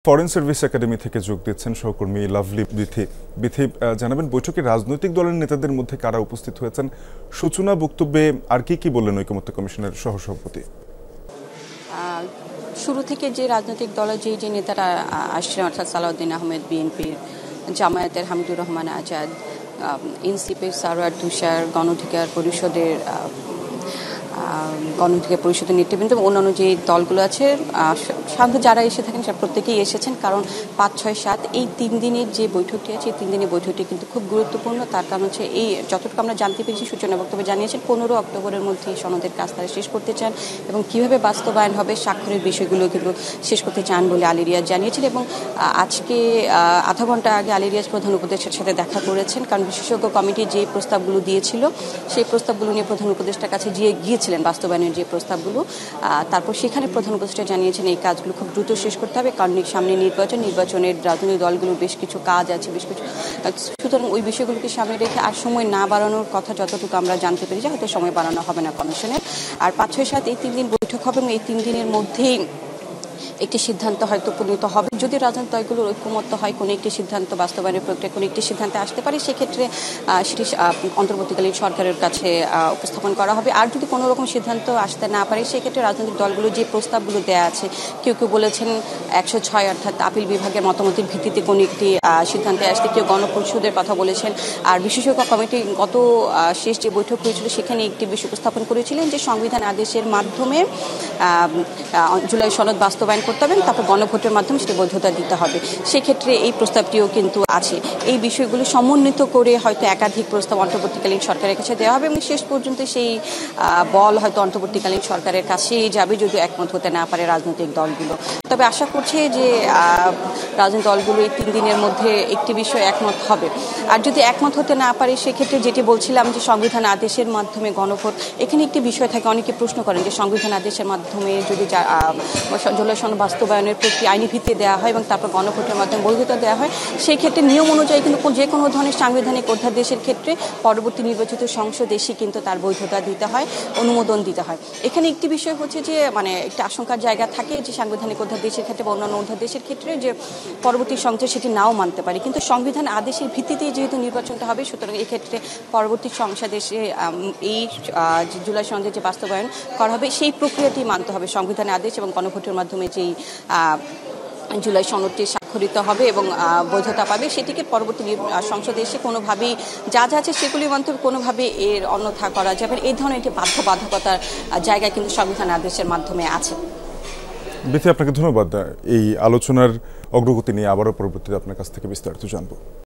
Foreign service academy থেকে যোগ দিচ্ছেন সহকর্মী লাভলি বিথি। বিথি, জানাবেন বৈঠকে রাজনৈতিক দলের নেতাদের মধ্যে কারা উপস্থিত হয়েছেন, সূচনা বক্তব্যে আর কি বললেন ঐকমত্য কমিশনের সহসভাপতি? শুরু থেকে যে রাজনৈতিক দলের যে নেতারা আসছেন, অর্থাৎ সালাউদ্দিন আহমেদ বিএনপির, জামায়াতের হামিদুর রহমান আজাদ, এনসিপির সারোয়ার তুষার, গণঅধিকার পরিষদের নেতৃবৃন্দ এবং অন্যান্য যে দলগুলো আছে, সাধারণত যারা এসে থাকেন প্রত্যেকেই এসেছেন। কারণ 5, 6, 7 এই 3 দিনের যে বৈঠকটি আছে, এই 3 দিনের বৈঠকটি কিন্তু খুব গুরুত্বপূর্ণ। তার কারণ হচ্ছে এই যতটুকু আমরা জানতে পেরেছি, সূচনা বক্তব্যে জানিয়েছেন 15 অক্টোবরের মধ্যে এই সনদের কাজ তারা শেষ করতে চান এবং কিভাবে বাস্তবায়ন হবে স্বাক্ষরের বিষয়গুলো কিন্তু শেষ করতে চান বলে আলী রিয়াজ জানিয়েছেন। এবং আজকে আধা ঘন্টা আগে আলী রিয়াজ প্রধান উপদেষ্টার সাথে দেখা করেছেন, কারণ বিশেষজ্ঞ কমিটি যে প্রস্তাবগুলো দিয়েছিল সেই প্রস্তাবগুলো নিয়ে প্রধান উপদেষ্টার কাছে গিয়েছিলেন বাস্তবায়নের যে প্রস্তাবগুলো। তারপর সেখানে প্রধান উপদেষ্টা জানিয়েছেন এই কাজগুলো খুব দ্রুত শেষ করতে হবে, কারণ সামনে নির্বাচনের রাজনৈতিক দলগুলোর বেশ কিছু কাজ আছে, সুতরাং ওই বিষয়গুলোকে সামনে রেখে আর সময় না বাড়ানোর কথা যতটুকু আমরা জানতে পেরেছি, হয়তো সময় বাড়ানো হবে না কমিশনের। আর 5, 6, 7 এই 3 দিন বৈঠক হবে এবং এই 3 দিনের মধ্যেই একটি সিদ্ধান্ত হয়তো উপনীত হবে। যদি রাজনৈতিক দলগুলোর ঐক্যমত্য হয় কোনো একটি সিদ্ধান্ত বাস্তবায়নের প্রক্রিয়া কোনো একটি সিদ্ধান্তে আসতে পারে, সেক্ষেত্রে সেটি অন্তর্বর্তীকালীন সরকারের কাছে উপস্থাপন করা হবে। আর যদি কোনো রকম সিদ্ধান্ত আসতে না পারে, সেক্ষেত্রে রাজনৈতিক দলগুলো যে প্রস্তাবগুলো দেওয়া আছে, কেউ বলেছেন 106 অর্থাৎ আপিল বিভাগের মতামতের ভিত্তিতে কোনো একটি সিদ্ধান্তে আসতে, কেউ গণপরিষদের কথা বলেছেন। আর বিশেষজ্ঞ কমিটি গত শেষ যে বৈঠক হয়েছিল সেখানে একটি বিষয় উপস্থাপন করেছিলেন যে সংবিধান আদেশের মাধ্যমে জুলাই সনদ বাস্তবায়ন করতে হবে, তারপর গণভোটের মাধ্যমে সেটি বৈধতা দিতে হবে। সেক্ষেত্রে এই প্রস্তাবটিও কিন্তু আছে। এই বিষয়গুলো সমন্বিত করে হয়তো একাধিক প্রস্তাব অন্তর্বর্তীকালীন সরকারের কাছে দেওয়া হবে এবং শেষ পর্যন্ত সেই বল হয়তো অন্তর্বর্তীকালীন সরকারের কাছেই যাবে, যদি একমত হতে না পারে রাজনৈতিক দলগুলো। তবে আশা করছে যে রাজনৈতিক দলগুলো এই 3 দিনের মধ্যে একটি বিষয় একমত হবে। আর যদি একমত হতে না পারে, সেক্ষেত্রে যেটি বলছিলাম যে সংবিধান আদেশের মাধ্যমে গণভোট, এখানে একটি বিষয় থাকে, অনেকে প্রশ্ন করেন যে সংবিধান আদেশের মাধ্যমে যদি জুলাই সনদ বাস্তবায়নের প্রক্রিয়া আইনি ভিত্তিতে দেওয়া হয় এবং তারপর গণভোটের মাধ্যমে বৈধতা দেওয়া হয়, সেই ক্ষেত্রে নিয়ম অনুযায়ী কিন্তু যে কোনো ধরনের সাংবিধানিক অধ্যাদেশের ক্ষেত্রে পরবর্তী নির্বাচিত সংসদ এসে কিন্তু তার বৈধতা দিতে হয়, অনুমোদন দিতে হয়। এখানে একটি বিষয় হচ্ছে যে একটা আশঙ্কার জায়গা থাকে যে সাংবিধানিক অধ্যাদেশের ক্ষেত্রে বা অন্যান্য অধ্যাদেশের ক্ষেত্রে যে পরবর্তী সংসদ সেটি নাও মানতে পারে, কিন্তু সংবিধান আদেশের ভিত্তিতেই যেহেতু নির্বাচনটা হবে, সুতরাং এক্ষেত্রে পরবর্তী সংসদ এসে এই জুলাই সনদের যে বাস্তবায়ন করা হবে সেই প্রক্রিয়াটি মানতে হবে। সংবিধানের আদেশ এবং গণভোটের মাধ্যমে যেই জুলাই সনদটি স্বাক্ষরিত হবে এবং বৈধতা পাবে, সেটিকে পরবর্তী সংসদে এসে কোনোভাবেই যা আছে সেগুলি মানতে হবে, কোনোভাবে এর অন্যথা করা যাবে। এই ধরনের একটি বাধ্যবাধকতার জায়গা কিন্তু সংবিধান আদেশের মাধ্যমে আছে। বিথি, আপনাকে ধন্যবাদ। এই আলোচনার অগ্রগতি নিয়ে আবারও পরবর্তীতে আপনার কাছ থেকে বিস্তারিত জানবো।